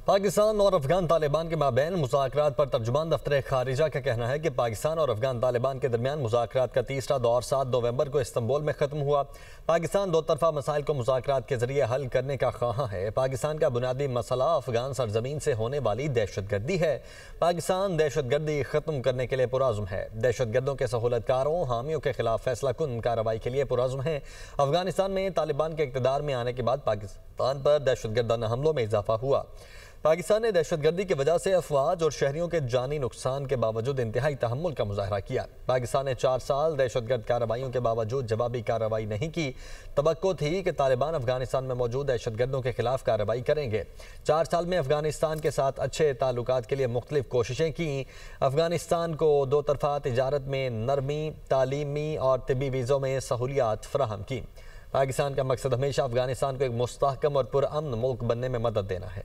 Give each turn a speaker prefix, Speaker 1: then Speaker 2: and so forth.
Speaker 1: پاکستان اور افغان طالبان کے مابین مذاکرات پر ترجمان دفتر خارجہ کا کہنا ہے کہ پاکستان اور افغان طالبان کے درمیان مذاکرات کا تیسرا دور 7 نومبر کو استنبول میں ختم ہوا۔ پاکستان دو طرفہ مسائل کو مذاکرات کے ذریعے حل کرنے کا خواہاں ہے۔ پاکستان کا بنیادی مسئلہ افغان سرزمین سے ہونے والی دہشت گردی ہے۔ پاکستان دہشت گردی ختم کرنے کے لیے پرعزم ہے۔ دہشت گردوں کے سہولت کاروں حامیوں کے خلاف فیصلہ کن کارروائی کے لیے پرعزم ہے۔ افغانستان میں طالبان کے اقتدار میں آنے کے بعد پاکستان پر دہشت گردانہ حملوں میں اضافہ ہوا۔ پاکستان نے دہشت گردی کی وجہ سے افواج اور شہریوں کے جانی نقصان کے باوجود انتہائی تحمل کا مظاہرہ کیا۔ پاکستان نے 4 سال دہشت گرد کارروائیوں کے باوجود جوابی کارروائی نہیں کی۔ توقع تھی کہ طالبان افغانستان میں موجود دہشت گردوں کے خلاف کارروائی کریں گے۔ 4 سال میں افغانستان کے ساتھ اچھے تعلقات کے لیے مختلف کوششیں کیں۔ افغانستان کو 2 طرفہ تجارت میں نرمی، تعلیمی اور طبی ویزوں میں سہولیات فراہم کی۔ پاکستان کا مقصد ہمیشہ افغانستان کو ایک مستحکم اور پرامن ملک بننے میں مدد دینا ہے۔